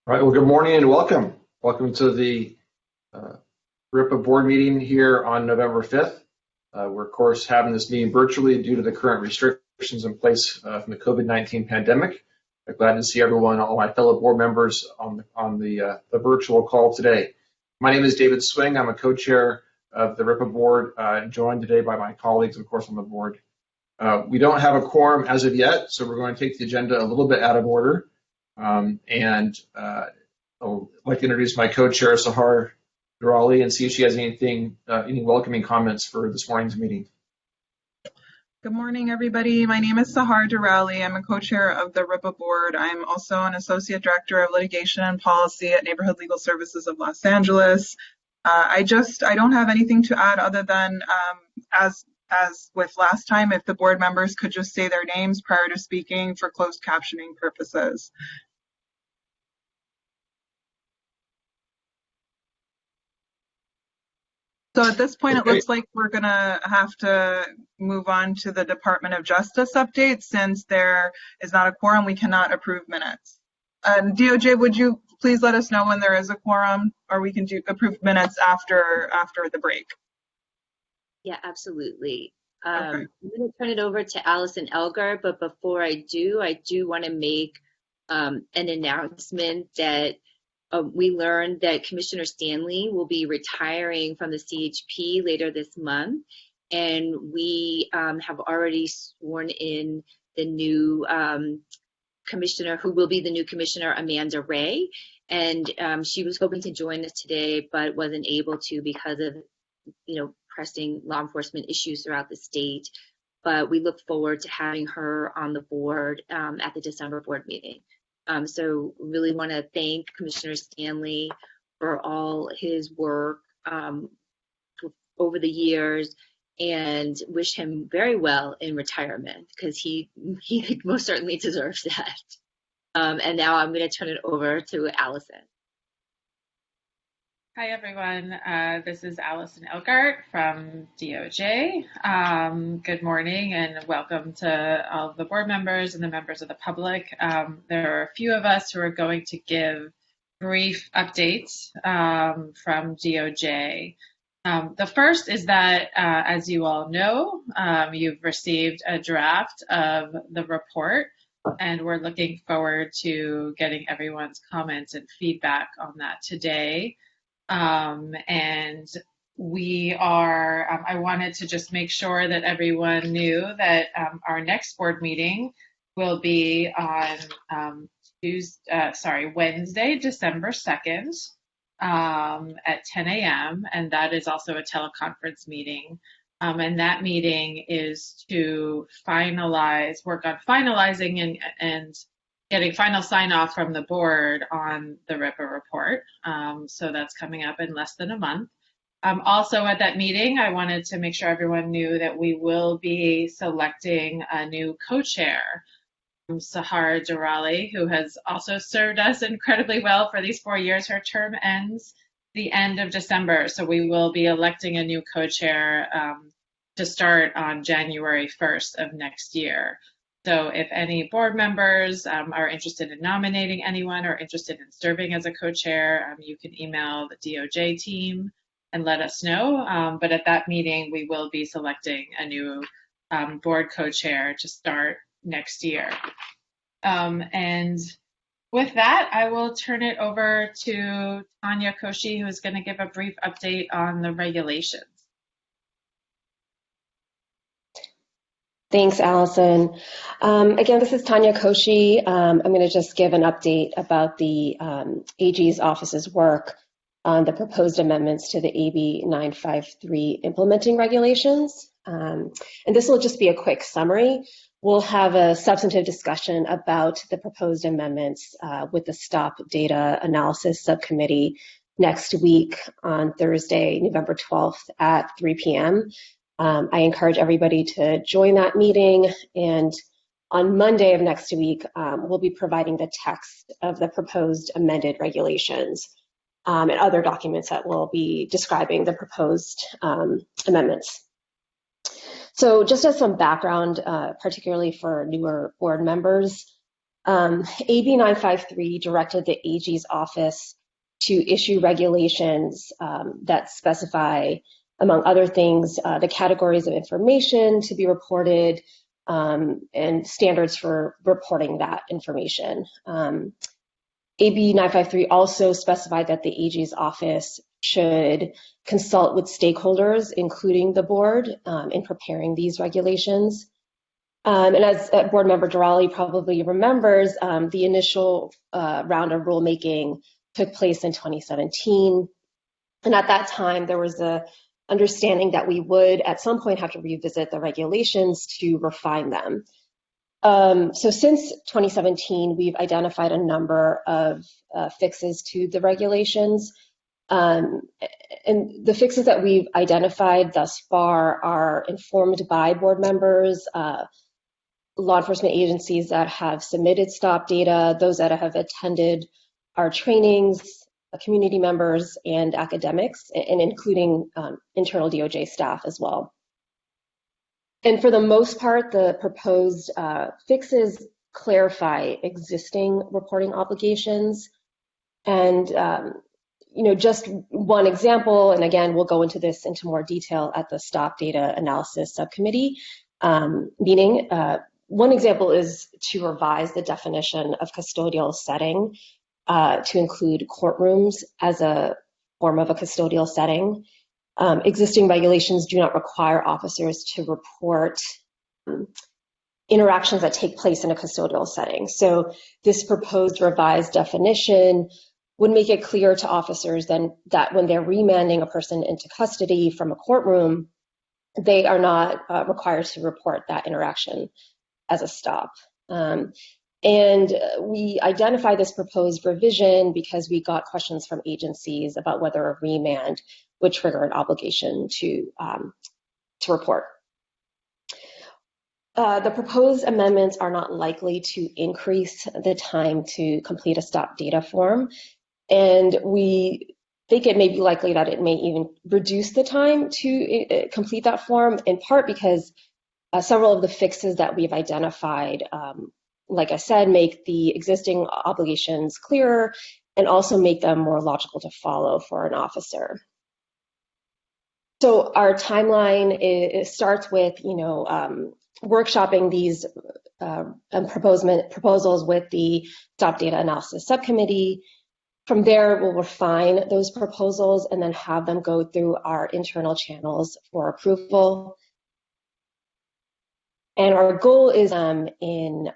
All right, well, good morning and welcome. Welcome to the RIPA board meeting here on November 5th. We're, of course, having this meeting virtually due to the current restrictions in place from the COVID-19 pandemic. I'm glad to see everyone, all my fellow board members on the virtual call today. My name is David Swing. I'm a co-chair of the RIPA board, joined today by my colleagues, of course, on the board. We don't have a quorum as of yet, so we're going to take the agenda a little bit out of order. I'd like to introduce my co-chair, Sahar Durali, and see if she has any welcoming comments for this morning's meeting. Good morning, everybody. My name is Sahar Durali. I'm a co-chair of the RIPA board. I'm also an associate director of litigation and policy at Neighborhood Legal Services of Los Angeles. I don't have anything to add other than as with last time, if the board members could just say their names prior to speaking for closed captioning purposes. So at this point, okay. It looks like we're going to have to move on to the Department of Justice update. Since there is not a quorum, we cannot approve minutes. DOJ, would you please let us know when there is a quorum, or we can approve minutes after the break? Yeah, absolutely. Okay. I'm going to turn it over to Allison Elgar, but before I do want to make an announcement that we learned that Commissioner Stanley will be retiring from the CHP later this month, and we have already sworn in the new commissioner, who will be the new commissioner, Amanda Ray, and she was hoping to join us today, but wasn't able to because of, pressing law enforcement issues throughout the state. But we look forward to having her on the board at the December board meeting. So really want to thank Commissioner Stanley for all his work over the years, and wish him very well in retirement, because he most certainly deserves that. And now I'm going to turn it over to Allison. Hi, everyone. This is Allison Elgart from DOJ. Good morning and welcome to all of the board members and the members of the public. There are a few of us who are going to give brief updates from DOJ. The first is that, as you all know, you've received a draft of the report, and we're looking forward to getting everyone's comments and feedback on that today. And we are, I wanted to just make sure that everyone knew that our next board meeting will be on Wednesday, December 2nd at 10 a.m. And that is also a teleconference meeting. And that meeting is to work on finalizing and getting final sign-off from the board on the RIPA report. So that's coming up in less than a month. Also at that meeting, I wanted to make sure everyone knew that we will be selecting a new co-chair, Sahar Durali, who has also served us incredibly well for these 4 years. Her term ends the end of December, so we will be electing a new co-chair to start on January 1st of next year. So if any board members are interested in nominating anyone or interested in serving as a co-chair, you can email the DOJ team and let us know. But at that meeting, we will be selecting a new board co-chair to start next year. And with that, I will turn it over to Tanya Koshi, who is going to give a brief update on the regulations. Thanks, Allison. Again, this is Tanya Koshi. I'm going to just give an update about the AG's office's work on the proposed amendments to the AB 953 implementing regulations. And this will just be a quick summary. We'll have a substantive discussion about the proposed amendments with the STOP Data Analysis Subcommittee next week on Thursday, November 12th at 3 p.m. I encourage everybody to join that meeting, and on Monday of next week, we'll be providing the text of the proposed amended regulations and other documents that will be describing the proposed amendments. So just as some background, particularly for newer board members, AB 953 directed the AG's office to issue regulations that specify, among other things, the categories of information to be reported and standards for reporting that information. AB 953 also specified that the AG's office should consult with stakeholders, including the board, in preparing these regulations. And as Board Member Durali probably remembers, the initial round of rulemaking took place in 2017. And at that time, there was a understanding that we would at some point have to revisit the regulations to refine them. So since 2017, we've identified a number of fixes to the regulations. And the fixes that we've identified thus far are informed by board members, law enforcement agencies that have submitted stop data, those that have attended our trainings, community members, and academics, and including internal DOJ staff as well. And for the most part, the proposed fixes clarify existing reporting obligations. And just one example, and again, we'll go into this into more detail at the Stop Data Analysis Subcommittee meeting. One example is to revise the definition of custodial setting to include courtrooms as a form of a custodial setting. Existing regulations do not require officers to report interactions that take place in a custodial setting. So this proposed revised definition would make it clear to officers then that when they're remanding a person into custody from a courtroom, they are not required to report that interaction as a stop. And we identify this proposed revision because we got questions from agencies about whether a remand would trigger an obligation to report. The proposed amendments are not likely to increase the time to complete a stop data form, and we think it may be likely that it may even reduce the time to complete that form, in part because several of the fixes that we've identified, like I said, make the existing obligations clearer and also make them more logical to follow for an officer. So our timeline starts with, workshopping these proposals with the Stop Data Analysis Subcommittee. From there, we'll refine those proposals and then have them go through our internal channels for approval. And our goal is in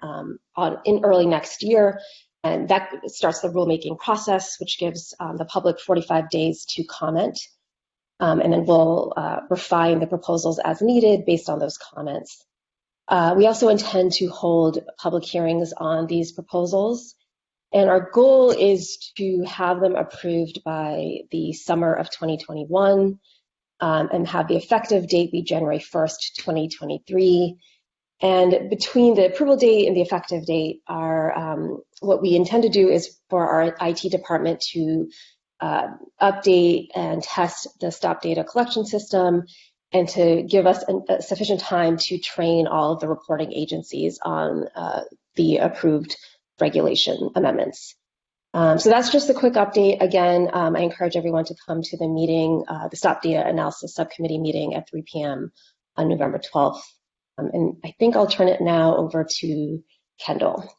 early next year, and that starts the rulemaking process, which gives the public 45 days to comment. And then we'll refine the proposals as needed based on those comments. We also intend to hold public hearings on these proposals. And our goal is to have them approved by the summer of 2021 and have the effective date be January 1st, 2023. And between the approval date and the effective date, what we intend to do is for our IT department to update and test the stop data collection system and to give us sufficient time to train all of the reporting agencies on the approved regulation amendments. So that's just a quick update. Again, I encourage everyone to come to the meeting, the Stop Data Analysis Subcommittee meeting at 3 p.m. on November 12th. And I think I'll turn it now over to Kendall.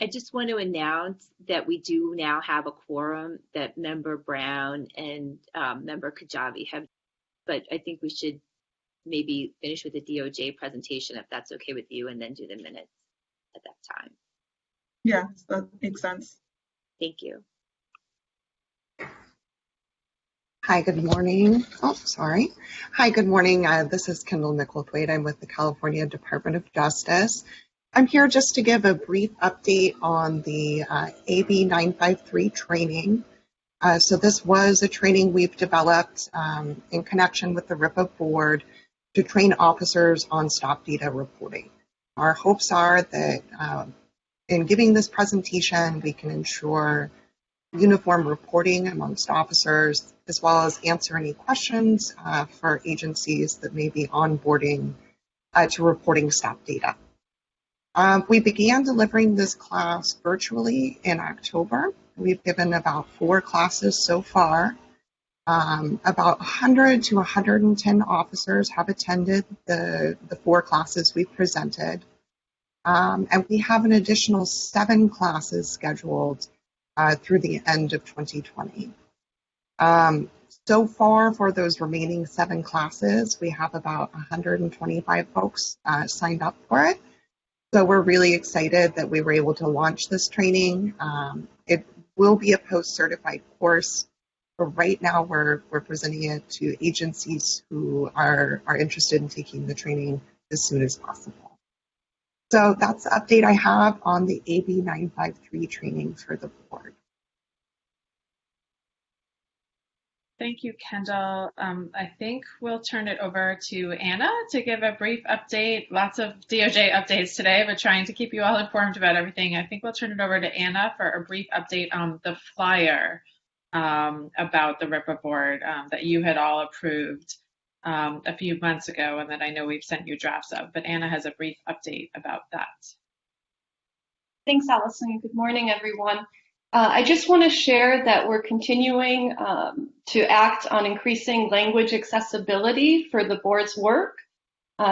I just want to announce that we do now have a quorum that Member Brown and Member Kajabi have, but I think we should maybe finish with the DOJ presentation if that's okay with you, and then do the minutes at that time. Yeah, that makes sense. Thank you. Hi, good morning. Oh, sorry. Hi, good morning. This is Kendall Nicklethwaite. I'm with the California Department of Justice. I'm here just to give a brief update on the AB 953 training. So this was a training we've developed in connection with the RIPA board to train officers on stop data reporting. Our hopes are that in giving this presentation, we can ensure uniform reporting amongst officers, as well as answer any questions for agencies that may be onboarding to reporting stop data. We began delivering this class virtually in October. We've given about 4 classes so far. About 100 to 110 officers have attended the 4 classes we've presented. And we have an additional 7 classes scheduled through the end of 2020. So far, for those remaining 7 classes, we have about 125 folks signed up for it. So we're really excited that we were able to launch this training. It will be a post-certified course, but right now we're presenting it to agencies who are interested in taking the training as soon as possible. So that's the update I have on the AB 953 training for the board. Thank you, Kendall. I think we'll turn it over to Anna to give a brief update. Lots of DOJ updates today, but trying to keep you all informed about everything. I think we'll turn it over to Anna for a brief update on the flyer about the RIPA board that you had all approved a few months ago and that I know we've sent you drafts of. But Anna has a brief update about that. Thanks, Allison. Good morning, everyone. I just want to share that we're continuing to act on increasing language accessibility for the board's work.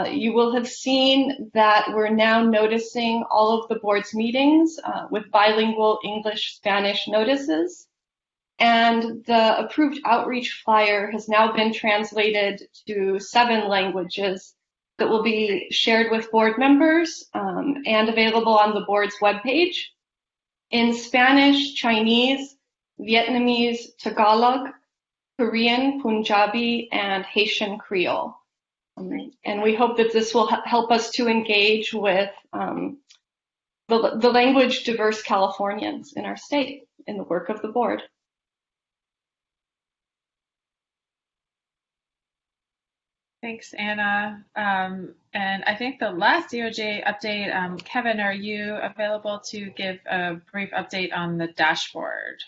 You will have seen that we're now noticing all of the board's meetings with bilingual English-Spanish notices. And the approved outreach flyer has now been translated to 7 languages that will be shared with board members and available on the board's webpage. In Spanish, Chinese, Vietnamese, Tagalog, Korean, Punjabi, and Haitian Creole. And we hope that this will help us to engage with the language diverse Californians in our state in the work of the board. Thanks, Anna. And I think the last DOJ update, Kevin, are you available to give a brief update on the dashboard?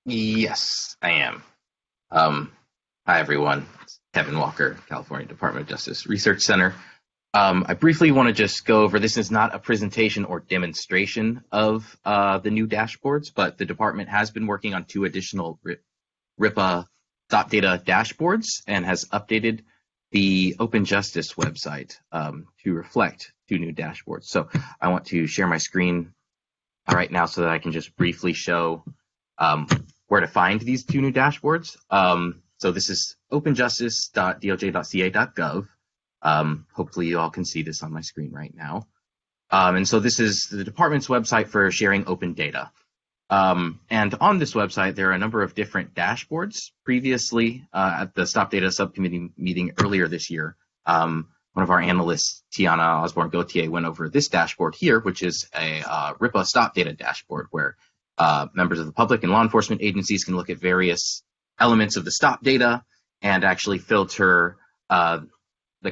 Yes, I am. Hi, everyone. It's Kevin Walker, California Department of Justice Research Center. I briefly want to just go over, this is not a presentation or demonstration of the new dashboards, but the department has been working on 2 additional RIPA stop data dashboards and has updated the Open Justice website to reflect 2 new dashboards. So I want to share my screen right now so that I can just briefly show where to find these 2 new dashboards. So this is openjustice.doj.ca.gov. Hopefully you all can see this on my screen right now. And so this is the department's website for sharing open data. And on this website, there are a number of different dashboards. Previously, at the Stop Data Subcommittee meeting earlier this year, one of our analysts, Tiana Osborne-Gauthier, went over this dashboard here, which is a RIPA Stop Data dashboard, where members of the public and law enforcement agencies can look at various elements of the stop data and actually filter the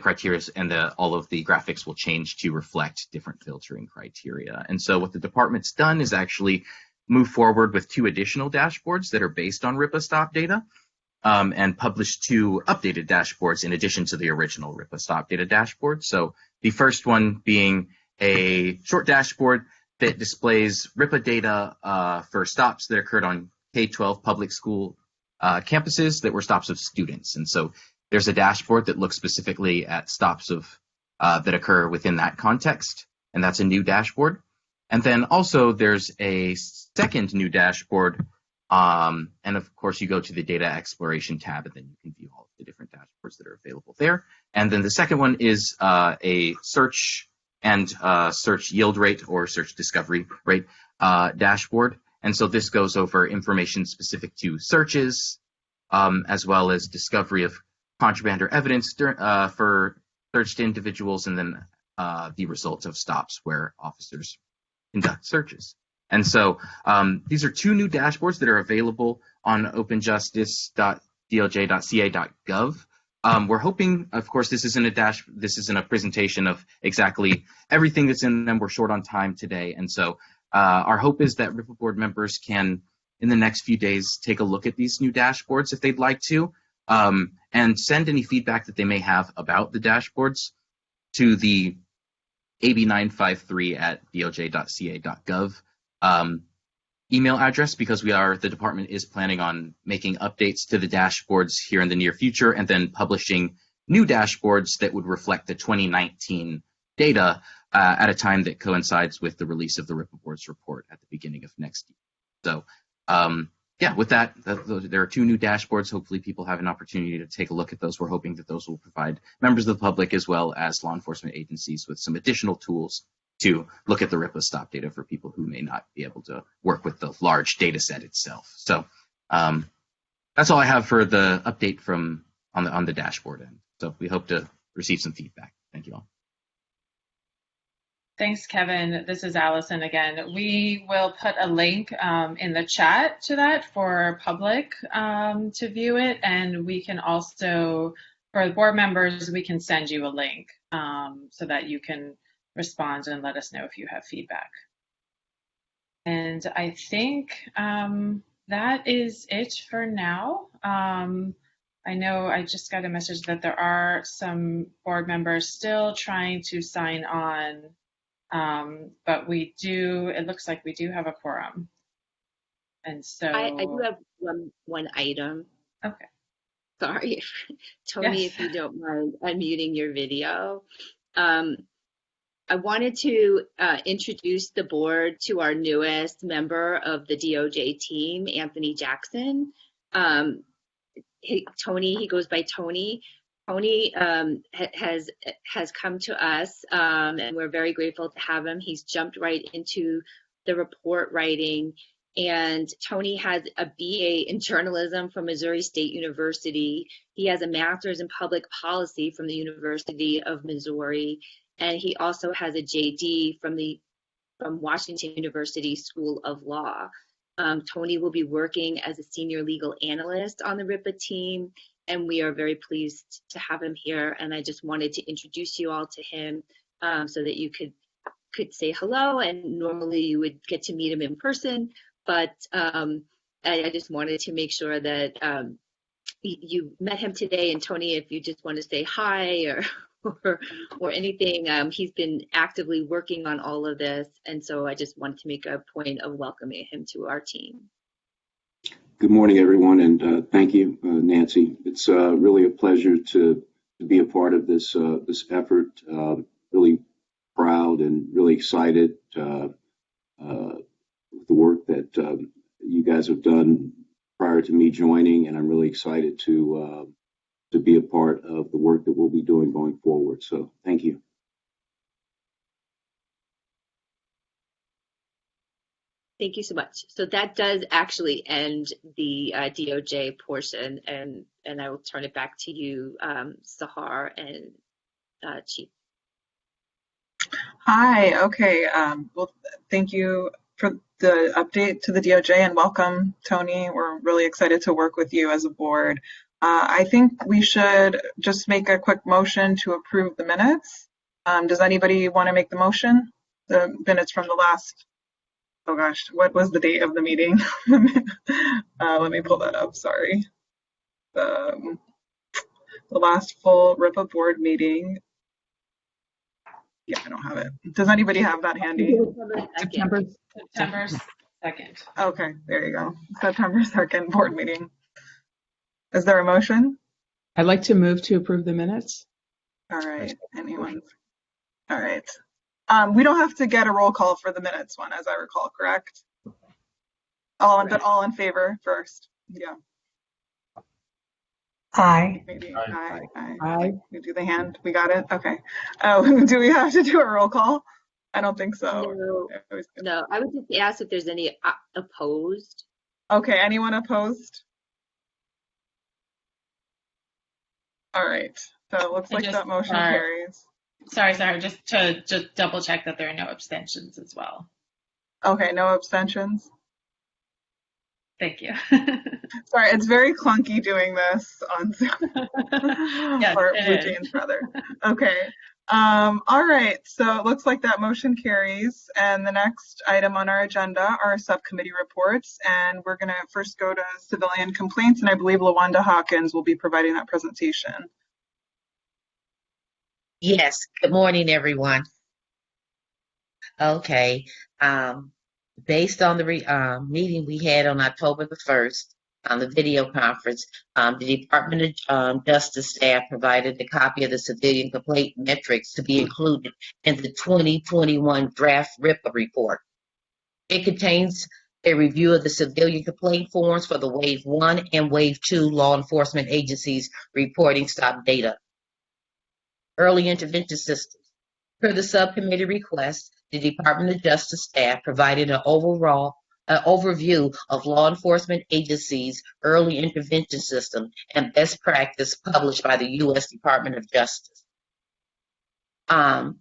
criteria, and all of the graphics will change to reflect different filtering criteria. And so what the department's done is actually move forward with 2 additional dashboards that are based on RIPA stop data and publish 2 updated dashboards in addition to the original RIPA stop data dashboard. So the first one being a short dashboard that displays RIPA data for stops that occurred on K-12 public school campuses that were stops of students. And so there's a dashboard that looks specifically at stops of that occur within that context, and that's a new dashboard. And then also there's a second new dashboard, and of course you go to the data exploration tab and then you can view all of the different dashboards that are available there. And then the second one is a search and search yield rate or search discovery rate dashboard. And so this goes over information specific to searches, as well as discovery of contraband or evidence for searched individuals, and then the results of stops where officers conduct searches. And so these are 2 new dashboards that are available on openjustice.doj.ca.gov. We're hoping, of course, this isn't a presentation of exactly everything that's in them. We're short on time today. And so our hope is that RIPA board members can, in the next few days, take a look at these new dashboards if they'd like to. and send any feedback that they may have about the dashboards to the ab953@doj.ca.gov email address, because the department is planning on making updates to the dashboards here in the near future, and then publishing new dashboards that would reflect the 2019 data at a time that coincides with the release of the RIPA board's report at the beginning of next year. So yeah, with that, there are 2 new dashboards. Hopefully people have an opportunity to take a look at those. We're hoping that those will provide members of the public as well as law enforcement agencies with some additional tools to look at the RIPA stop data for people who may not be able to work with the large data set itself. So that's all I have for the update on the dashboard end. So we hope to receive some feedback. Thank you all. Thanks, Kevin. This is Allison again. We will put a link in the chat to that for public to view it. And we can also, for board members, we can send you a link so that you can respond and let us know if you have feedback. And I think that is it for now. I know I just got a message that there are some board members still trying to sign on. But it looks like we do have a quorum. And so I do have one item. Okay. Sorry, Tony, Yes. if you don't mind unmuting your video. I wanted to introduce the board to our newest member of the DOJ team, Anthony Jackson. Tony, he goes by Tony. Tony has come to us, and we're very grateful to have him. He's jumped right into the report writing, and Tony has a BA in journalism from Missouri State University. He has a master's in public policy from the University of Missouri, and he also has a JD from Washington University School of Law. Tony will be working as a senior legal analyst on the RIPA team, and we are very pleased to have him here. And I just wanted to introduce you all to him so that you could say hello. And normally you would get to meet him in person, but I just wanted to make sure that you met him today. And Tony, if you just want to say hi or anything, he's been actively working on all of this. And so I just wanted to make a point of welcoming him to our team. Good morning, everyone, and thank you, Nancy. It's really a pleasure to be a part of this effort. Really proud and really excited with the work that you guys have done prior to me joining, and I'm really excited to be a part of the work that we'll be doing going forward. So, thank you. Thank you so much. So that does actually end the DOJ portion, and I will turn it back to you, Sahar and Chief. Hi, okay. Well, thank you for the update to the DOJ, and welcome, Tony. We're really excited to work with you as a board. I think we should just make a quick motion to approve the minutes. Does anybody want to make the motion? The minutes from the last, oh gosh, what was the date of the meeting? Let me pull that up, sorry. The last full RIPA board meeting. Yeah, I don't have it. Does anybody have that handy? September 2nd. Okay, there you go. September 2nd board meeting. Is there a motion? I'd like to move to approve the minutes. All right, anyone? All right. We don't have to get a roll call for the minutes one, as I recall, correct? But all in favor first. Yeah. Aye. Maybe. Aye. Aye. We do the hand. We got it. Okay. Oh, do we have to do a roll call? I don't think so. No, I would just ask if there's any opposed. Okay. Anyone opposed? All right. So it looks like that motion carries. Sorry, just to double check that there are no abstentions as well. Okay, no abstentions. Thank you. Sorry, it's very clunky doing this on Zoom. Yes, or it Blue is. Jeans, rather. Okay. All right, so it looks like that motion carries. And the next item on our agenda are subcommittee reports. And we're going to first go to civilian complaints. And I believe LaWanda Hawkins will be providing that presentation. Yes, good morning, everyone. Okay, based on the meeting we had on October the 1st, on the video conference, the Department of Justice staff provided a copy of the civilian complaint metrics to be included in the 2021 draft RIPA report. It contains a review of the civilian complaint forms for the Wave 1 and Wave 2 law enforcement agencies reporting stop data. Early intervention systems. Per the subcommittee request, the Department of Justice staff provided an overview of law enforcement agencies' early intervention system and best practice published by the U.S. Department of Justice. The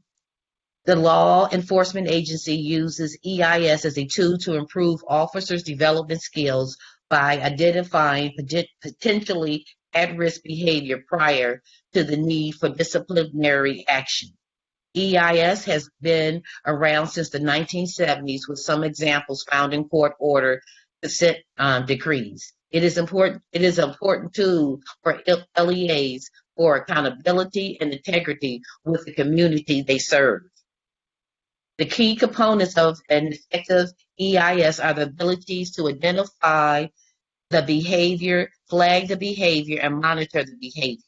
law enforcement agency uses EIS as a tool to improve officers' development skills by identifying potentially at-risk behavior prior to the need for disciplinary action. EIS has been around since the 1970s, with some examples found in court order consent decrees. It is an important tool for LEAs for accountability and integrity with the community they serve. The key components of an effective EIS are the abilities to identify the behavior, flag the behavior, and monitor the behavior.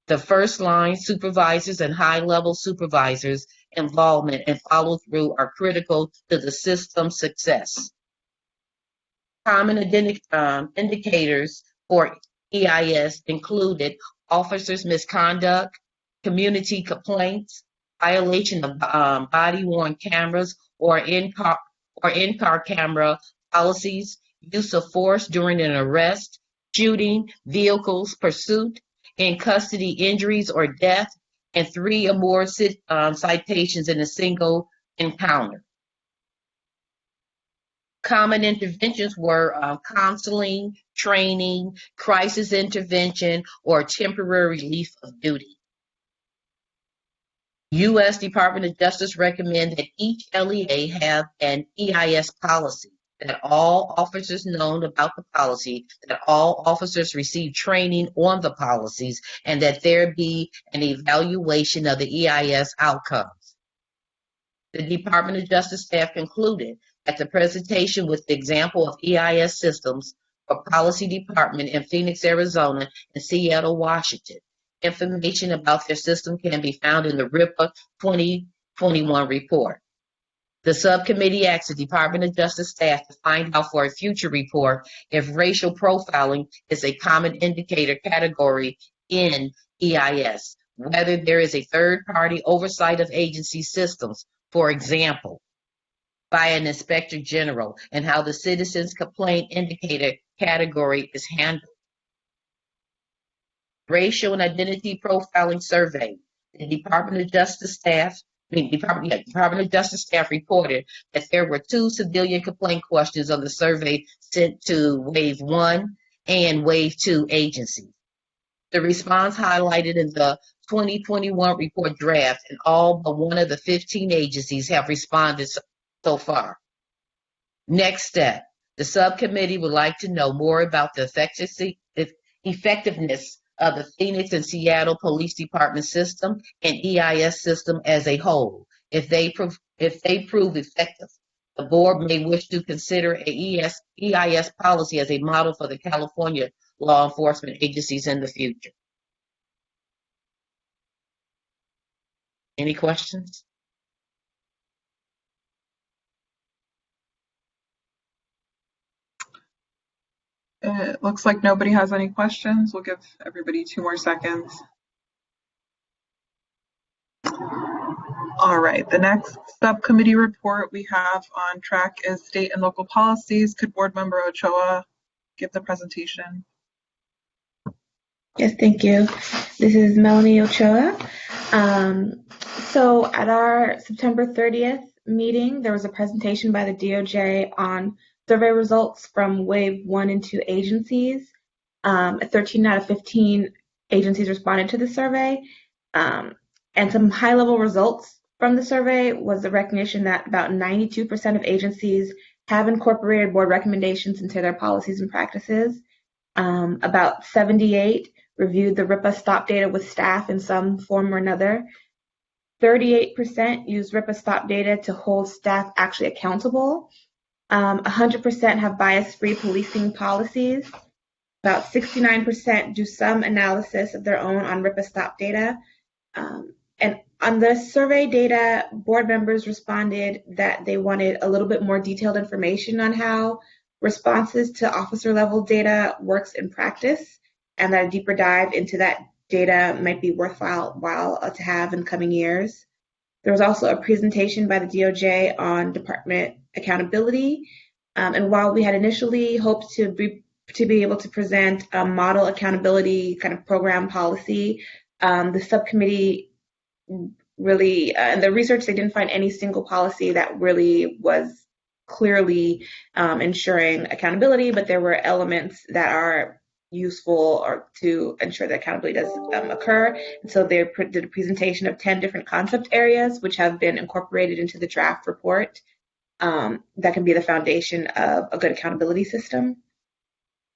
The first line supervisors and high-level supervisors' involvement and follow-through are critical to the system's success. Common indicators for EIS included officers' misconduct, community complaints, violation of body-worn cameras or in-car camera policies, use of force during an arrest, shooting, vehicles, pursuit, in custody injuries or death, and 3 or more citations in a single encounter. Common interventions were counseling, training, crisis intervention, or temporary relief of duty. U.S. Department of Justice recommends that each LEA have an EIS policy, that all officers know about the policy, that all officers receive training on the policies, and that there be an evaluation of the EIS outcomes. The Department of Justice staff concluded that the presentation with the example of EIS systems for Policy Department in Phoenix, Arizona, and Seattle, Washington. Information about their system can be found in the RIPA 2021 report. The subcommittee asked the Department of Justice staff to find out for a future report if racial profiling is a common indicator category in EIS, whether there is a third-party oversight of agency systems, for example, by an inspector general, and how the citizens' complaint indicator category is handled. Racial and identity profiling survey. The Department of Justice staff Department of Justice staff reported that there were 2 civilian complaint questions on the survey sent to Wave 1 and Wave 2 agencies. The response highlighted in the 2021 report draft, and all but one of the 15 agencies have responded so far. Next step, the subcommittee would like to know more about the effectiveness of the Phoenix and Seattle Police Department system and EIS system as a whole. If they prove effective, the board may wish to consider a EIS policy as a model for the California law enforcement agencies in the future. Any questions? It looks like nobody has any questions. We'll give everybody 2 more seconds. All right, the next subcommittee report we have on track is state and local policies. Could Board Member Ochoa give the presentation? Yes, thank you. This is Melanie Ochoa. So at our September 30th meeting, there was a presentation by the DOJ on survey results from Wave 1 and 2 agencies. 13 out of 15 agencies responded to the survey. And some high-level results from the survey was the recognition that about 92% of agencies have incorporated board recommendations into their policies and practices. About 78 reviewed the RIPA stop data with staff in some form or another. 38% use RIPA stop data to hold staff actually accountable. 100% have bias-free policing policies. About 69% do some analysis of their own on RIPA stop data. And on the survey data, board members responded that they wanted a little bit more detailed information on how responses to officer level data works in practice, and that a deeper dive into that data might be worthwhile to have in coming years. There was also a presentation by the DOJ on department accountability. And while we had initially hoped to be able to present a model accountability kind of program policy, the subcommittee really, in the research, they didn't find any single policy that really was clearly ensuring accountability, but there were elements that are useful or to ensure that accountability does occur. And so they did a presentation of 10 different concept areas, which have been incorporated into the draft report that can be the foundation of a good accountability system.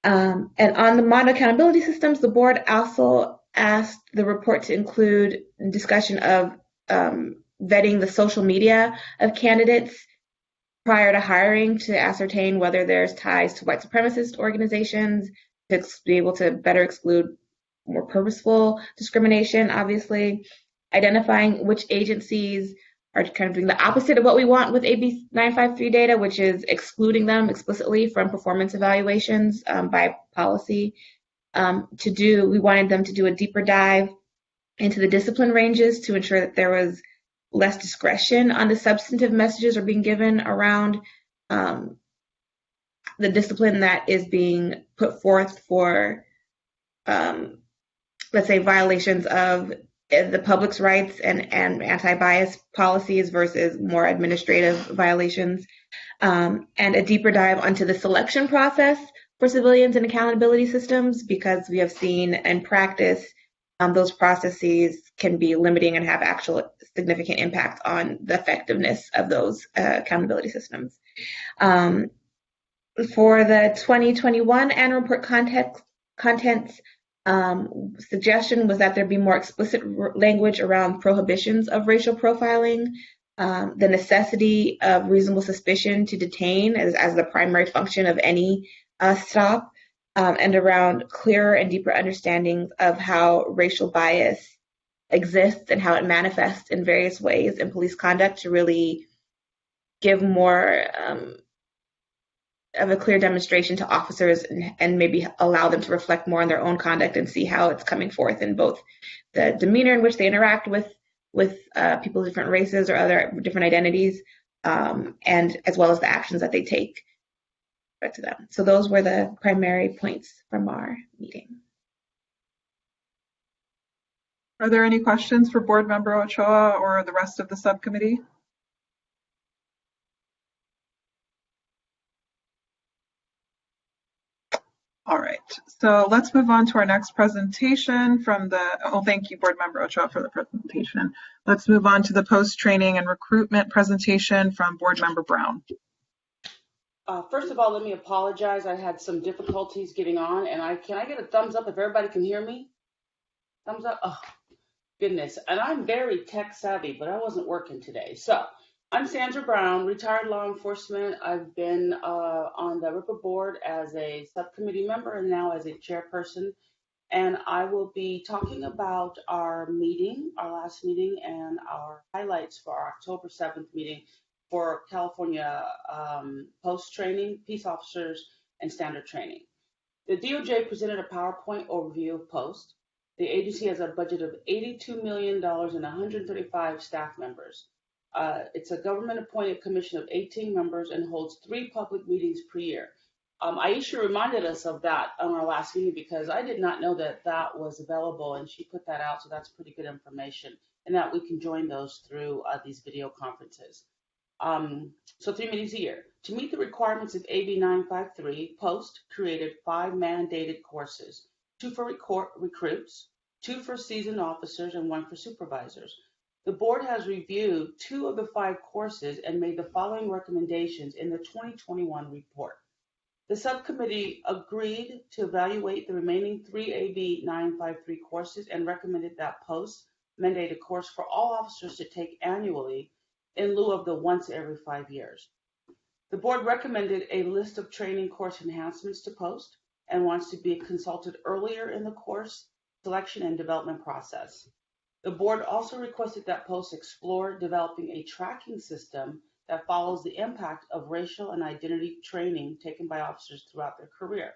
And on the model accountability systems, the board also asked the report to include discussion of vetting the social media of candidates prior to hiring to ascertain whether there's ties to white supremacist organizations, to be able to better exclude more purposeful discrimination, obviously, identifying which agencies are kind of doing the opposite of what we want with AB 953 data, which is excluding them explicitly from performance evaluations by policy. We wanted them to do a deeper dive into the discipline ranges to ensure that there was less discretion on the substantive messages are being given around the discipline that is being put forth for, let's say, violations of the public's rights and anti-bias policies versus more administrative violations, and a deeper dive onto the selection process for civilians and accountability systems, because we have seen in practice those processes can be limiting and have actual significant impact on the effectiveness of those accountability systems. For the 2021 annual report contents, suggestion was that there be more explicit language around prohibitions of racial profiling, the necessity of reasonable suspicion to detain as the primary function of any stop, and around clearer and deeper understandings of how racial bias exists and how it manifests in various ways in police conduct, to really give more of a clear demonstration to officers and maybe allow them to reflect more on their own conduct and see how it's coming forth in both the demeanor in which they interact with people of different races or other different identities, and as well as the actions that they take to them. So those were the primary points from our meeting. Are there any questions for Board Member Ochoa or the rest of the subcommittee? All right, so let's move on to our next presentation from thank you, Board Member Ochoa, for the presentation. Let's move on to the post-training and recruitment presentation from Board Member Brown. First of all, let me apologize. I had some difficulties getting on, and can I get a thumbs up if everybody can hear me? Thumbs up? Oh, goodness. And I'm very tech savvy, but I wasn't working today. So I'm Sandra Brown, retired law enforcement. I've been on the RIPA board as a subcommittee member and now as a chairperson. And I will be talking about our last meeting, and our highlights for our October 7th meeting for California post-training, peace officers, and standard training. The DOJ presented a PowerPoint overview of POST. The agency has a budget of $82 million and 135 staff members. It's a government-appointed commission of 18 members and holds 3 public meetings per year. Aisha reminded us of that on our last meeting because I did not know that that was available, and she put that out, so that's pretty good information, and that we can join those through these video conferences. So 3 meetings a year. To meet the requirements of AB 953, POST created 5 mandated courses, 2 for recruits, 2 for seasoned officers, and 1 for supervisors. The board has reviewed 2 of the 5 courses and made the following recommendations in the 2021 report. The subcommittee agreed to evaluate the remaining 3 AB 953 courses and recommended that post mandate a course for all officers to take annually in lieu of the once every 5 years. The board recommended a list of training course enhancements to post and wants to be consulted earlier in the course selection and development process. The board also requested that post explore developing a tracking system that follows the impact of racial and identity training taken by officers throughout their career.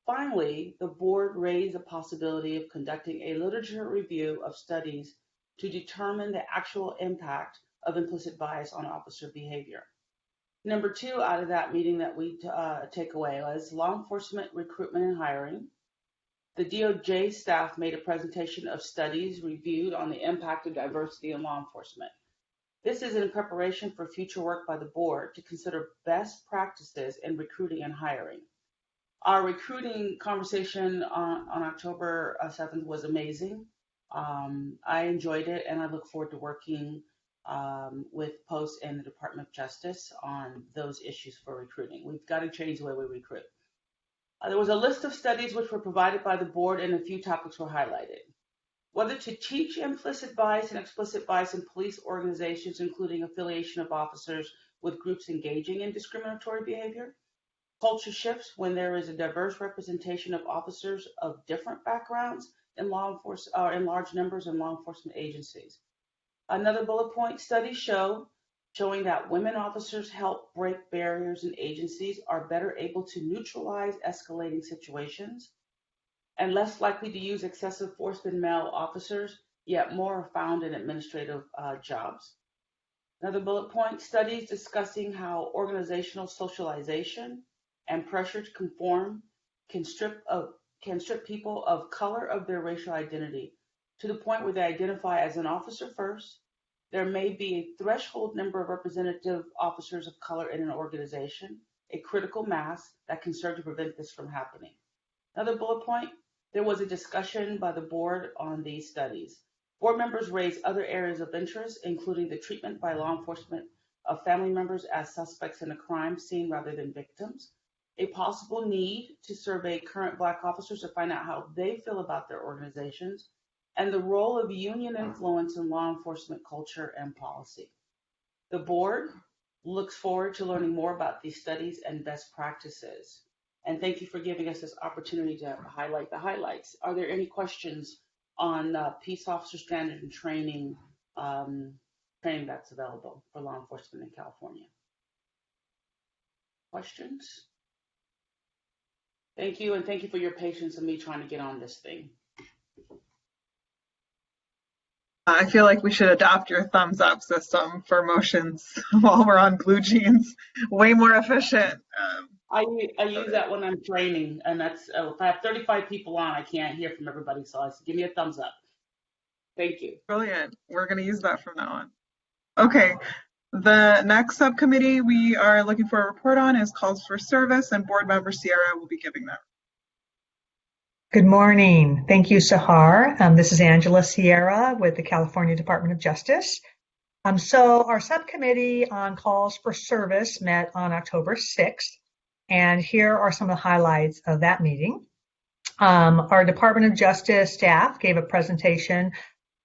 Finally, the board raised the possibility of conducting a literature review of studies to determine the actual impact of implicit bias on officer behavior. Number 2 out of that meeting that we take away was law enforcement recruitment and hiring. The DOJ staff made a presentation of studies reviewed on the impact of diversity in law enforcement. This is in preparation for future work by the board to consider best practices in recruiting and hiring. Our recruiting conversation on October 7th was amazing. I enjoyed it, and I look forward to working with Post and the Department of Justice on those issues for recruiting. We've got to change the way we recruit. There was a list of studies which were provided by the board, and a few topics were highlighted. Whether to teach implicit bias and explicit bias in police organizations, including affiliation of officers with groups engaging in discriminatory behavior, culture shifts when there is a diverse representation of officers of different backgrounds in law enforcement or in large numbers in law enforcement agencies. Another bullet point: studies showing that women officers help break barriers in agencies, are better able to neutralize escalating situations, and less likely to use excessive force than male officers, yet more are found in administrative jobs. Another bullet point: studies discussing how organizational socialization and pressure to conform can strip people of color of their racial identity to the point where they identify as an officer first. There may be a threshold number of representative officers of color in an organization, a critical mass that can serve to prevent this from happening. Another bullet point: there was a discussion by the board on these studies. Board members raised other areas of interest, including the treatment by law enforcement of family members as suspects in a crime scene rather than victims, a possible need to survey current Black officers to find out how they feel about their organizations, and the role of union influence in law enforcement culture and policy. The board looks forward to learning more about these studies and best practices. And thank you for giving us this opportunity to highlight the highlights. Are there any questions on peace officer standard and training that's available for law enforcement in California? Questions? Thank you, and thank you for your patience in me trying to get on this thing. I feel like we should adopt your thumbs up system for motions while we're on BlueJeans. Way more efficient. I use that when I'm training, and that's if I have 35 people on, I can't hear from everybody, so I said, give me a thumbs up. Thank you. Brilliant. We're going to use that from now on. Okay. The next subcommittee we are looking for a report on is calls for service, and board member Sierra will be giving that. Good morning. Thank you, Sahar. This is Angela Sierra with the California Department of Justice. So our subcommittee on calls for service met on October 6th, and here are some of the highlights of that meeting. Our Department of Justice staff gave a presentation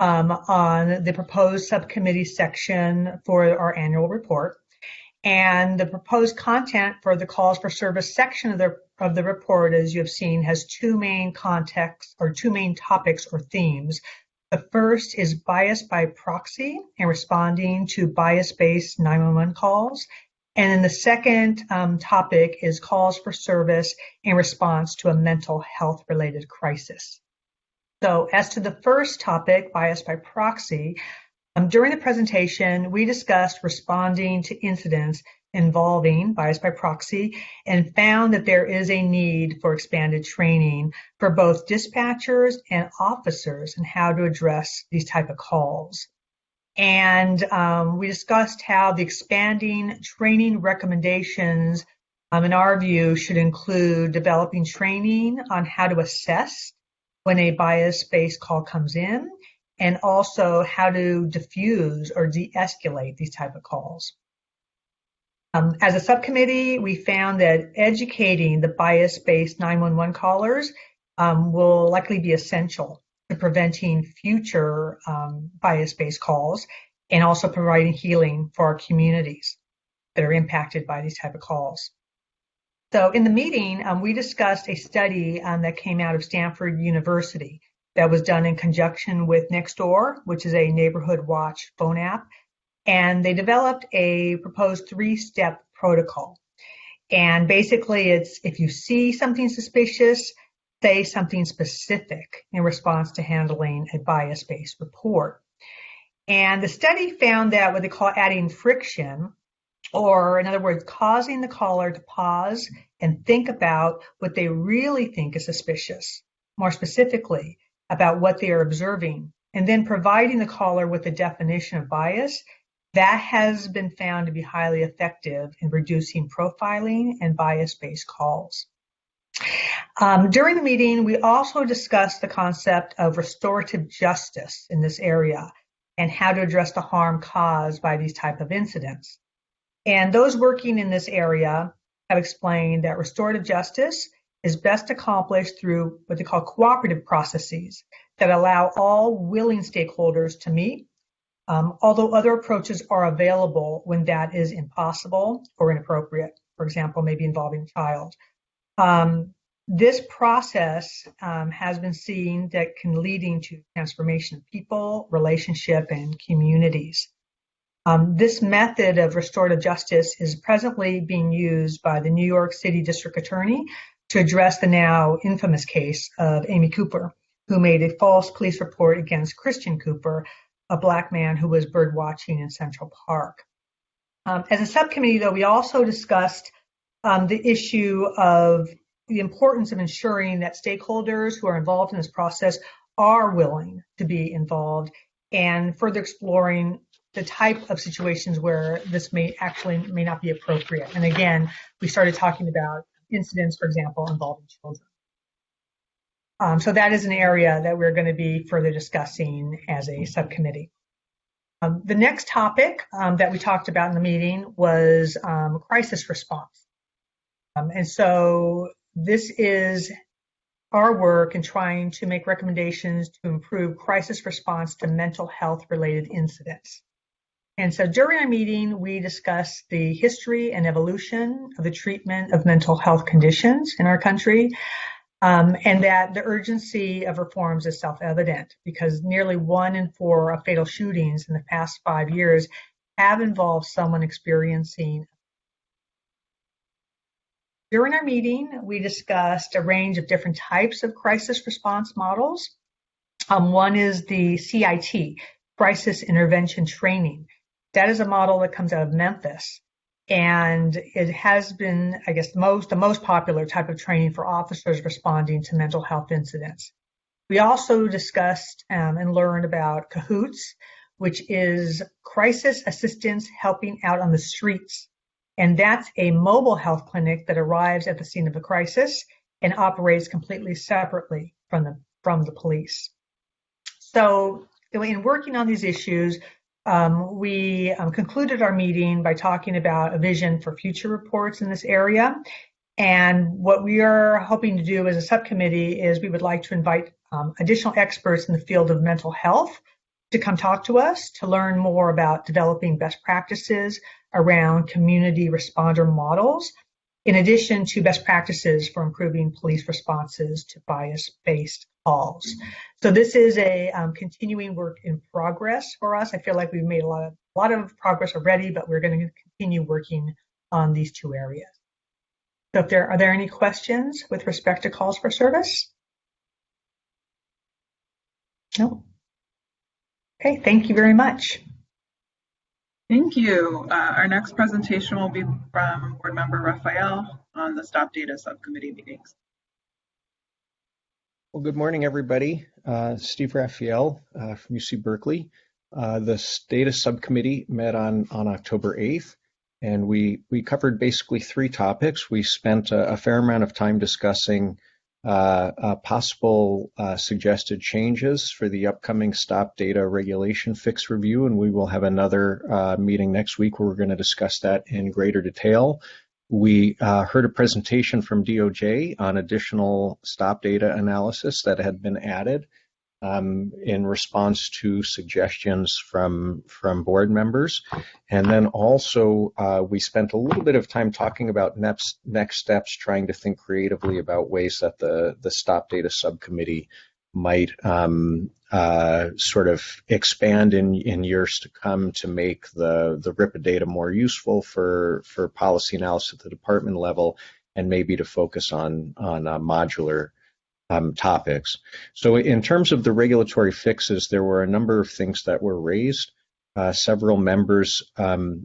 on the proposed subcommittee section for our annual report. And the proposed content for the calls for service section of the report, as you have seen, has two main topics or themes. The first is bias by proxy and responding to bias-based 911 calls. And then the second topic is calls for service in response to a mental health related crisis. So as to the first topic, bias by proxy, during the presentation, we discussed responding to incidents involving bias by proxy and found that there is a need for expanded training for both dispatchers and officers in how to address these type of calls. And we discussed how the expanding training recommendations, in our view, should include developing training on how to assess when a bias-based call comes in, and also how to diffuse or de-escalate these type of calls. As a subcommittee, we found that educating the bias-based 911 callers will likely be essential to preventing future bias-based calls and also providing healing for our communities that are impacted by these type of calls. So in the meeting, we discussed a study that came out of Stanford University that was done in conjunction with Nextdoor, which is a neighborhood watch phone app. And they developed a proposed 3-step protocol. And basically it's, if you see something suspicious, say something specific in response to handling a bias-based report. And the study found that what they call adding friction, or in other words, causing the caller to pause and think about what they really think is suspicious, more specifically about what they are observing, and then providing the caller with a definition of bias, that has been found to be highly effective in reducing profiling and bias-based calls. During the meeting, we also discussed the concept of restorative justice in this area and how to address the harm caused by these type of incidents. And those working in this area have explained that restorative justice is best accomplished through what they call cooperative processes that allow all willing stakeholders to meet, although other approaches are available when that is impossible or inappropriate, for example, maybe involving a child. This process has been seen that can leading to transformation of people, relationship, and communities. This method of restorative justice is presently being used by the New York City District Attorney to address the now infamous case of Amy Cooper, who made a false police report against Christian Cooper, a Black man who was bird watching in Central Park. As a subcommittee, though, we also discussed the issue of the importance of ensuring that stakeholders who are involved in this process are willing to be involved, and further exploring the type of situations where this may not be appropriate. And again, we started talking about incidents, for example, involving children. So that is an area that we're going to be further discussing as a subcommittee. The next topic that we talked about in the meeting was crisis response. And so this is our work in trying to make recommendations to improve crisis response to mental health related incidents. And so during our meeting, we discussed the history and evolution of the treatment of mental health conditions in our country, and that the urgency of reforms is self-evident because nearly 1 in 4 of fatal shootings in the past 5 years have involved someone experiencing. During our meeting, we discussed a range of different types of crisis response models. One is the CIT, Crisis Intervention Training. That is a model that comes out of Memphis, and it has been, I guess, the most popular type of training for officers responding to mental health incidents. We also discussed and learned about CAHOOTS, which is Crisis Assistance Helping Out on the Streets. And that's a mobile health clinic that arrives at the scene of a crisis and operates completely separately from the police. So in working on these issues, we concluded our meeting by talking about a vision for future reports in this area. And what we are hoping to do as a subcommittee is we would like to invite additional experts in the field of mental health to come talk to us to learn more about developing best practices around community responder models, in addition to best practices for improving police responses to bias-based calls. So this is a continuing work in progress for us. I feel like we've made a lot of progress already, but we're going to continue working on these 2 areas. So are there any questions with respect to calls for service? No. Okay, thank you very much. Thank you. Our next presentation will be from Board Member Raphael on the Stop Data Subcommittee meetings. Well, good morning, everybody. Steve Raphael from UC Berkeley. The Data Subcommittee met on October 8th, and we covered basically 3 topics. We spent a fair amount of time discussing possible suggested changes for the upcoming stop data regulation fix review, and we will have another meeting next week where we're going to discuss that in greater detail. We heard a presentation from DOJ on additional stop data analysis that had been added in response to suggestions from board members. And then also we spent a little bit of time talking about next steps, trying to think creatively about ways that the stop data subcommittee might sort of expand in years to come to make the RIPA data more useful for policy analysis at the department level, and maybe to focus on modular topics. So in terms of the regulatory fixes, there were a number of things that were raised. Several members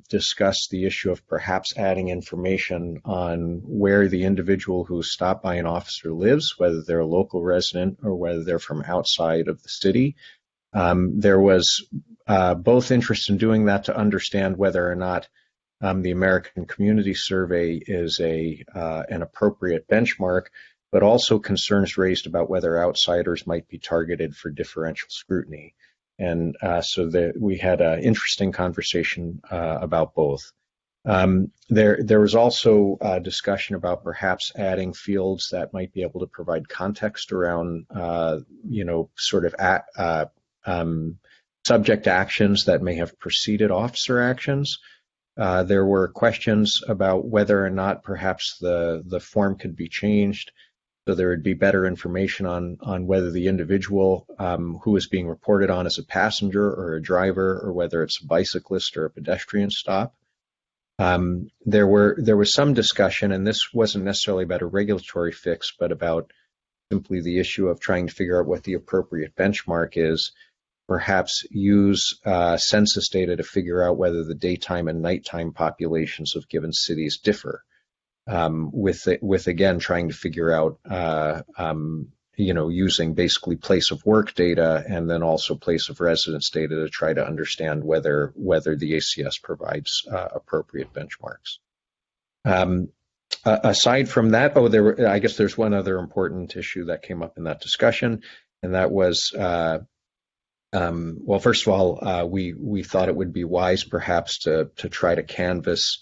discussed the issue of perhaps adding information on where the individual who stopped by an officer lives, whether they're a local resident or whether they're from outside of the city. There was both interest in doing that to understand whether or not the American Community Survey is an appropriate benchmark, but also concerns raised about whether outsiders might be targeted for differential scrutiny. And so we had an interesting conversation about both. There was also a discussion about perhaps adding fields that might be able to provide context around, sort of subject actions that may have preceded officer actions. There were questions about whether or not perhaps the form could be changed so there would be better information on whether the individual who is being reported on as a passenger or a driver, or whether it's a bicyclist or a pedestrian stop. There was some discussion, and this wasn't necessarily about a regulatory fix, but about simply the issue of trying to figure out what the appropriate benchmark is. Perhaps use census data to figure out whether the daytime and nighttime populations of given cities differ. With again trying to figure out using basically place of work data and then also place of residence data to try to understand whether the ACS provides appropriate benchmarks. Aside from that, I guess there's one other important issue that came up in that discussion, and that was well, first of all, we thought it would be wise perhaps to try to canvass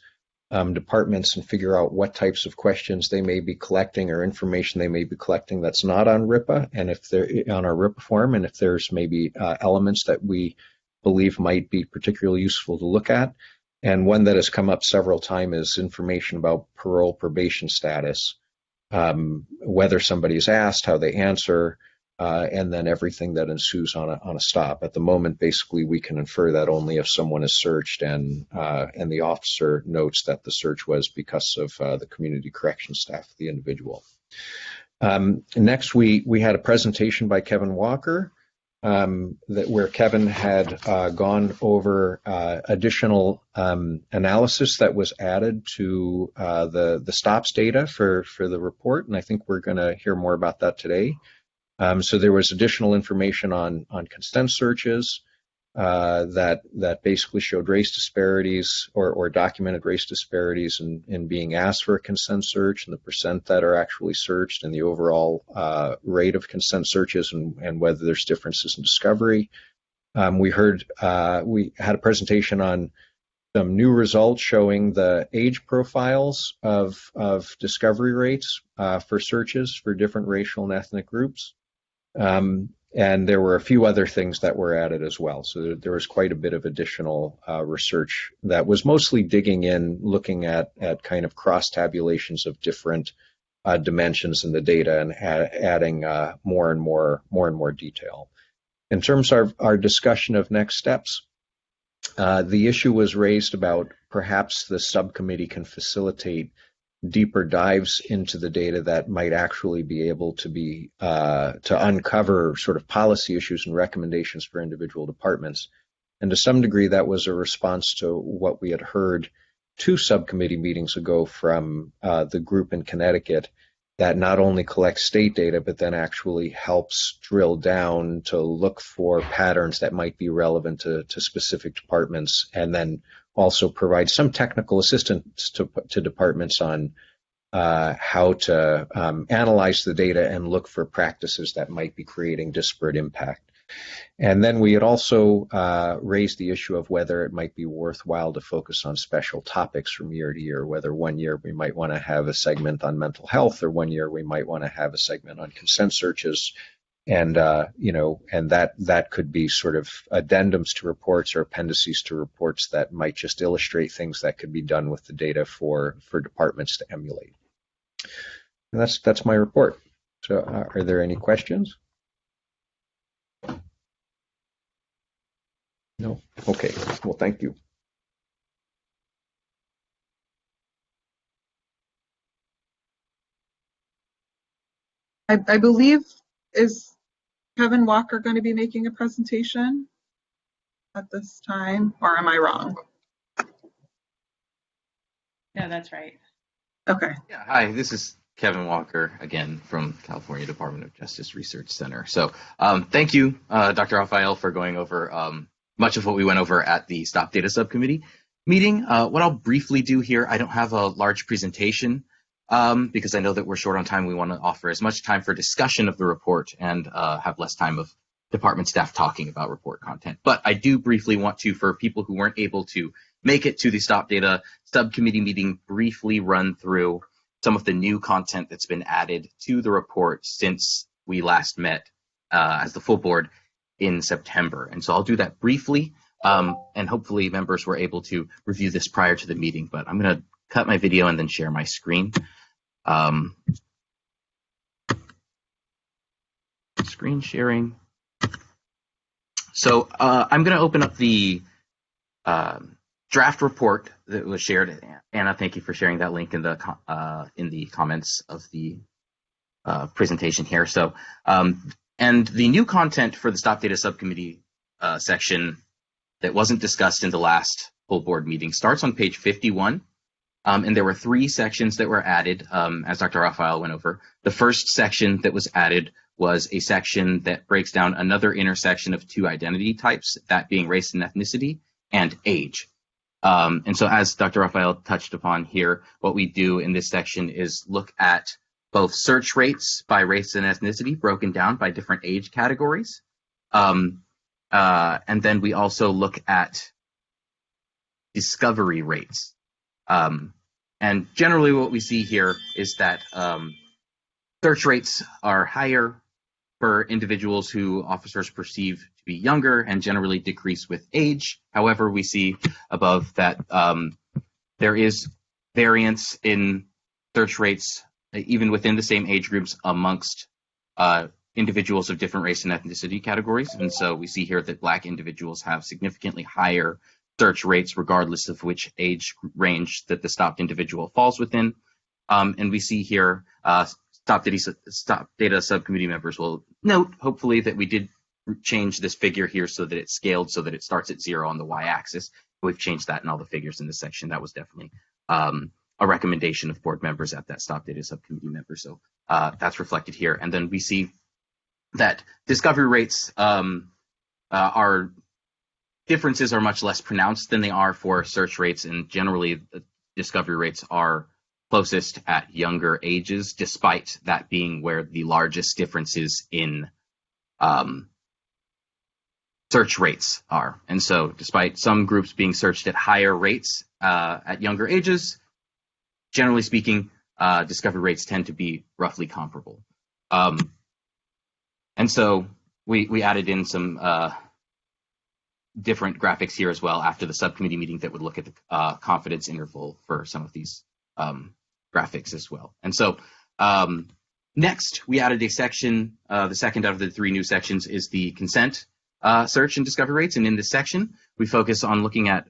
departments and figure out what types of questions they may be collecting or information they may be collecting that's not on RIPA, and if they're on our RIPA form, and if there's maybe elements that we believe might be particularly useful to look at. And one that has come up several times is information about parole probation status, whether somebody is asked, how they answer, and then everything that ensues on a stop. At the moment, basically, we can infer that only if someone is searched and the officer notes that the search was because of the community corrections staff of the individual. Next, we had a presentation by Kevin Walker where Kevin had gone over additional analysis that was added to the stops data for the report, and I think we're going to hear more about that today. So there was additional information on consent searches that basically showed race disparities or documented race disparities in being asked for a consent search, and the percent that are actually searched, and the overall rate of consent searches, and whether there's differences in discovery. We had a presentation on some new results showing the age profiles of discovery rates for searches for different racial and ethnic groups. And there were a few other things that were added as well. So there was quite a bit of additional research that was mostly digging in, looking at kind of cross tabulations of different dimensions in the data and adding more and more detail. In terms of our discussion of next steps, the issue was raised about perhaps the subcommittee can facilitate deeper dives into the data that might actually be able to be to uncover sort of policy issues and recommendations for individual departments. And to some degree, that was a response to what we had heard 2 subcommittee meetings ago from the group in Connecticut that not only collects state data, but then actually helps drill down to look for patterns that might be relevant to specific departments, and then also provide some technical assistance to departments on how to analyze the data and look for practices that might be creating disparate impact. And then we had also raised the issue of whether it might be worthwhile to focus on special topics from year to year, whether one year we might want to have a segment on mental health, or one year we might want to have a segment on consent searches. And, and that could be sort of addendums to reports or appendices to reports that might just illustrate things that could be done with the data for departments to emulate. And that's my report. So are there any questions? No? Okay. Well, thank you. I believe, is Kevin Walker going to be making a presentation at this time, or am I wrong? No, that's right. Okay. Yeah, hi, this is Kevin Walker again from California Department of Justice Research Center. So thank you, Dr. Raphael, for going over much of what we went over at the Stop Data Subcommittee meeting. What I'll briefly do here, I don't have a large presentation because I know that we're short on time. We want to offer as much time for discussion of the report and have less time of department staff talking about report content. But I do briefly want to, for people who weren't able to make it to the Stop Data Subcommittee meeting, briefly run through some of the new content that's been added to the report since we last met as the full board in September. And so I'll do that briefly, and hopefully members were able to review this prior to the meeting, but I'm going to cut my video and then share my screen. Screen sharing. So I'm going to open up the draft report that was shared. Anna, thank you for sharing that link in the comments of the presentation here. So, and the new content for the Stop Data Subcommittee section that wasn't discussed in the last full board meeting starts on page 51. And there were 3 sections that were added, as Dr. Raphael went over. The first section that was added was a section that breaks down another intersection of 2 identity types, that being race and ethnicity and age. And so as Dr. Raphael touched upon here, what we do in this section is look at both search rates by race and ethnicity broken down by different age categories. And then we also look at discovery rates. And generally what we see here is that search rates are higher for individuals who officers perceive to be younger and generally decrease with age. However, we see above that there is variance in search rates even within the same age groups amongst individuals of different race and ethnicity categories. And so we see here that Black individuals have significantly higher search rates regardless of which age range that the stopped individual falls within. And we see here Stop Data Subcommittee members will note, hopefully, that we did change this figure here so that it's scaled so that it starts at 0 on the y-axis. We've changed that in all the figures in this section. That was definitely a recommendation of board members at that Stop Data Subcommittee member. So that's reflected here. And then we see that discovery rates are differences are much less pronounced than they are for search rates, and generally the discovery rates are closest at younger ages, despite that being where the largest differences in search rates are. And so despite some groups being searched at higher rates at younger ages, generally speaking, discovery rates tend to be roughly comparable. And so we added in some different graphics here as well after the subcommittee meeting that would look at the confidence interval for some of these graphics as well. And so next, we added a section, the second out of the 3 new sections is the consent search and discovery rates. And in this section, we focus on looking at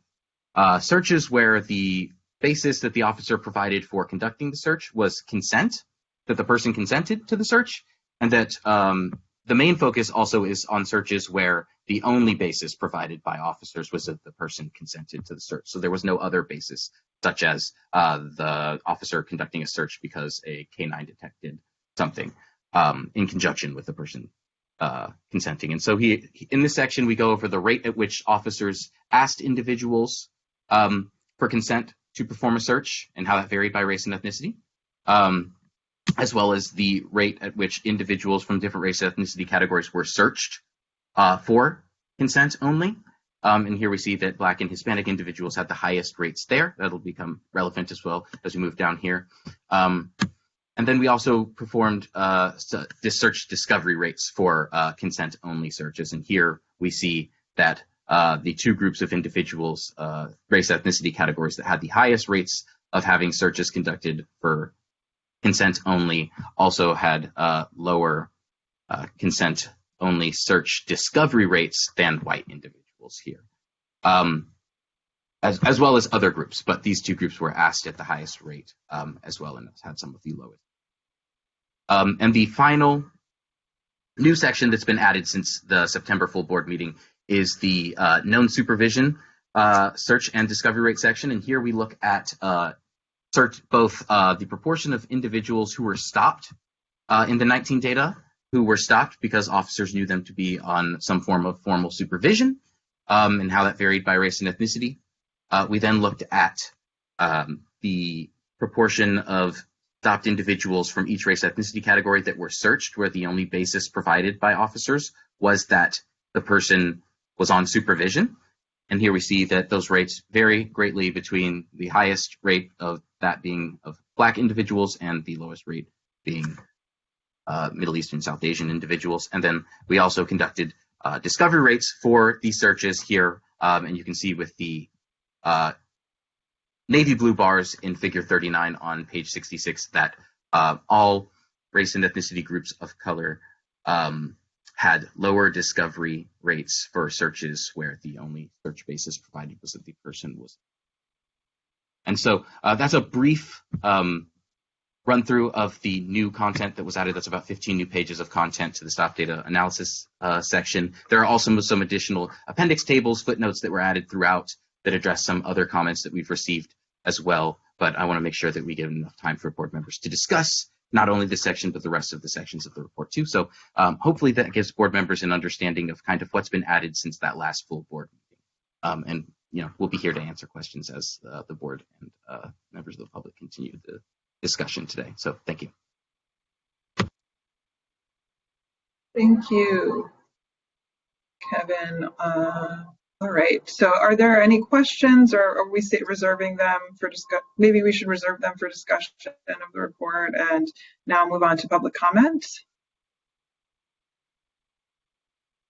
searches where the basis that the officer provided for conducting the search was consent, that the person consented to the search, and that the main focus also is on searches where the only basis provided by officers was that the person consented to the search. So there was no other basis, such as the officer conducting a search because a K-9 detected something in conjunction with the person consenting. And so in this section, we go over the rate at which officers asked individuals for consent to perform a search and how that varied by race and ethnicity. as well as the rate at which individuals from different race and ethnicity categories were searched for consent only. And here we see that Black and Hispanic individuals had the highest rates there. That'll become relevant as well as we move down here. And then we also performed this search discovery rates for consent-only searches. And here we see that the two groups of individuals, race ethnicity categories that had the highest rates of having searches conducted for consent-only also had lower consent-only search discovery rates than white individuals here, as well as other groups. But these two groups were asked at the highest rate as well, and had some of the lowest. And the final new section that's been added since the September full board meeting is the known supervision search and discovery rate section. And here we look at search both the proportion of individuals who were stopped in the 19 data, who were stopped because officers knew them to be on some form of formal supervision, and how that varied by race and ethnicity. We then looked at the proportion of stopped individuals from each race ethnicity category that were searched, where the only basis provided by officers was that the person was on supervision. And here we see that those rates vary greatly between the highest rate of that being of Black individuals and the lowest rate being Middle Eastern, South Asian individuals. And then we also conducted discovery rates for these searches here. And you can see with the navy blue bars in figure 39 on page 66 that all race and ethnicity groups of color had lower discovery rates for searches where the only search basis provided was that the person was. And so that's a brief run through of the new content that was added. That's about 15 new pages of content to the stop data analysis section. There are also some additional appendix tables, footnotes that were added throughout that address some other comments that we've received as well. But I want to make sure that we give enough time for board members to discuss not only this section, but the rest of the sections of the report too. So hopefully that gives board members an understanding of kind of what's been added since that last full board meeting. And we'll be here to answer questions as the board and members of the public continue the discussion today. So thank you. Thank you, Kevin. All right, so are there any questions, or are we reserving them for discussion? Maybe we should reserve them for discussion of the report and now move on to public comment.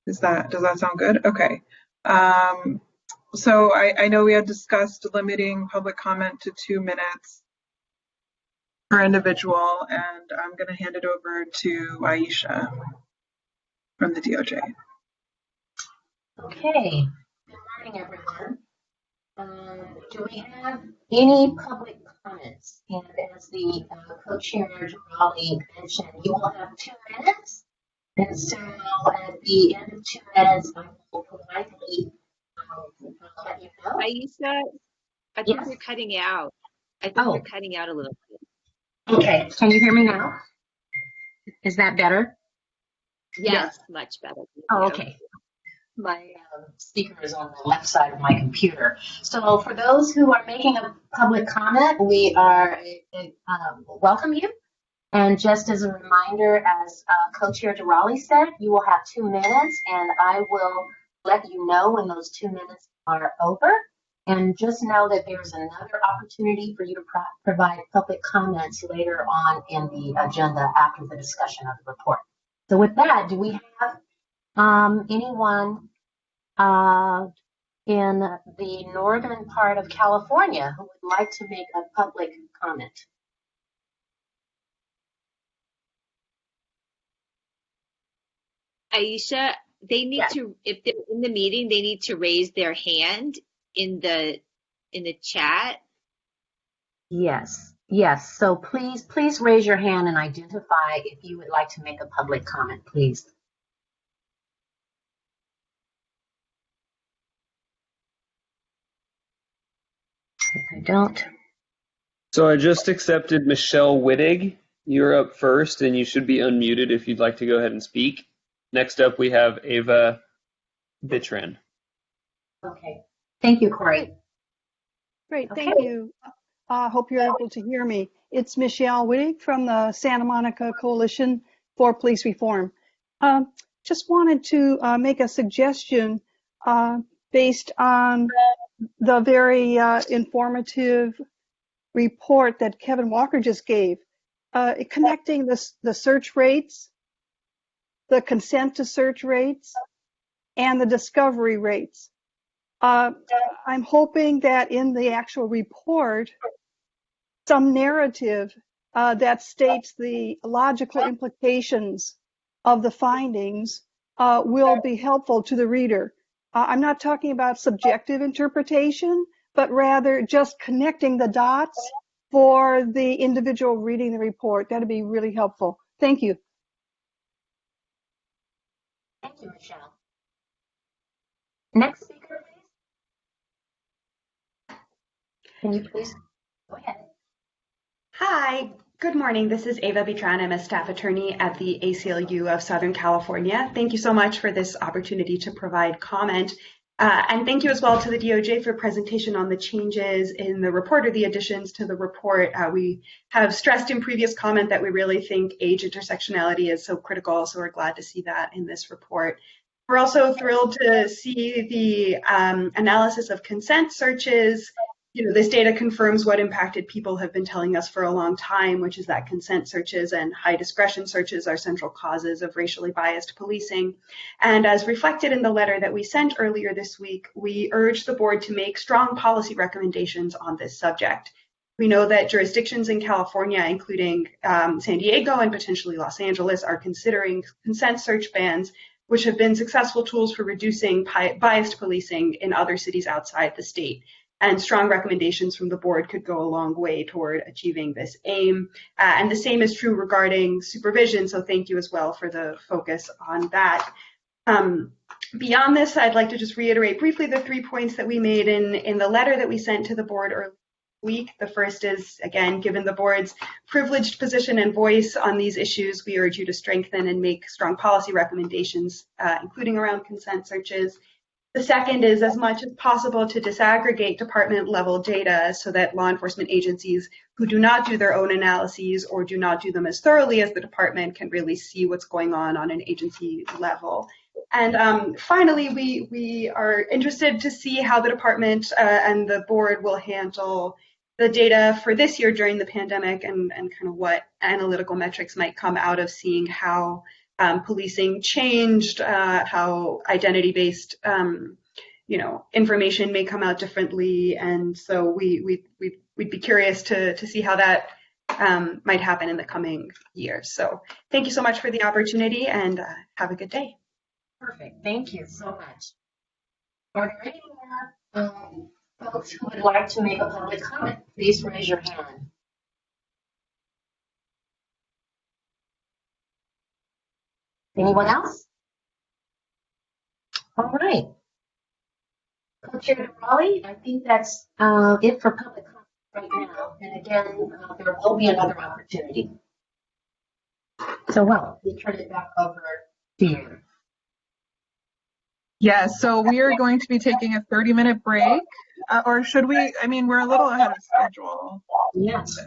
Does that sound good? Okay. So I know we had discussed limiting public comment to 2 minutes per individual, and I'm going to hand it over to Aisha from the DOJ. Okay. Good morning, everyone. Do we have any public comments? And as the co-chair Raleigh mentioned, you will have 2 minutes. And so at the end of 2 minutes, I will politely let you know. Aisha, I think you're cutting out. I think you're cutting out a little bit. Okay, can you hear me now? Is that better? Yes, much better. Oh, okay. My speaker is on the left side of my computer. So for those who are making a public comment, we are welcome you. And just as a reminder, as Co-Chair DeRaleigh said, you will have 2 minutes, and I will let you know when those 2 minutes are over. And just know that there's another opportunity for you to provide public comments later on in the agenda after the discussion of the report. So with that, do we have anyone in the northern part of California who would like to make a public comment? Aisha, they need to, if they're in the meeting, they need to raise their hand in the chat. Yes. So please raise your hand and identify if you would like to make a public comment, please. If I don't. So I just accepted Michelle Wittig. You're up first, and you should be unmuted if you'd like to go ahead and speak. Next up, we have Ava Bitran. Okay. Thank you, Corey. Great, Okay. thank you. Hope you're able to hear me. It's Michelle Wittig from the Santa Monica Coalition for Police Reform. Just wanted to make a suggestion based on the very informative report that Kevin Walker just gave, connecting the search rates, the consent to search rates, and the discovery rates. I'm hoping that in the actual report, some narrative that states the logical implications of the findings will be helpful to the reader. I'm not talking about subjective interpretation, but rather just connecting the dots for the individual reading the report. That'd be really helpful. Thank you. Thank you, Michelle. Next speaker, please. Can you please go ahead? Hi, good morning. This is Ava Bitran. I'm a staff attorney at the ACLU of Southern California. Thank you so much for this opportunity to provide comment. And thank you as well to the DOJ for presentation on the changes in the report or the additions to the report. We have stressed in previous comment that we really think age intersectionality is so critical, so we're glad to see that in this report. We're also thrilled to see the analysis of consent searches. You know, this data confirms what impacted people have been telling us for a long time, which is that consent searches and high discretion searches are central causes of racially biased policing. And as reflected in the letter that we sent earlier this week, we urge the board to make strong policy recommendations on this subject. We know that jurisdictions in California, including San Diego and potentially Los Angeles, are considering consent search bans, which have been successful tools for reducing biased policing in other cities outside the state. And strong recommendations from the board could go a long way toward achieving this aim. And the same is true regarding supervision, so thank you as well for the focus on that. Beyond this, I'd like to just reiterate briefly the 3 points that we made in the letter that we sent to the board earlier this week. The first is, again, given the board's privileged position and voice on these issues, we urge you to strengthen and make strong policy recommendations, including around consent searches. The second is, as much as possible, to disaggregate department-level data so that law enforcement agencies who do not do their own analyses or do not do them as thoroughly as the department can really see what's going on an agency level. And finally, we are interested to see how the department and the board will handle the data for this year during the pandemic and kind of what analytical metrics might come out of seeing how policing changed, how identity-based, information may come out differently, and so we'd be curious to see how that might happen in the coming years. So thank you so much for the opportunity, and have a good day. Perfect. Thank you so much. Are there any more folks who would like to make a public comment? Please raise your hand. Anyone else? All right. Co-Chair Raleigh, I think that's it for public comment right now. And again, there will be another opportunity. So, well, we turn it back over to you. Yes, so we are going to be taking a 30-minute break, or should we? I mean, we're a little ahead of schedule. Yes.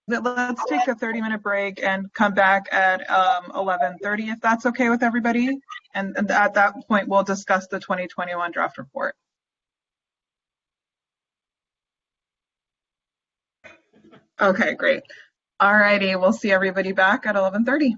Let's take a 30-minute break and come back at 11:30, if that's okay with everybody. And at that point, we'll discuss the 2021 draft report. Okay, great. All righty, we'll see everybody back at 11:30.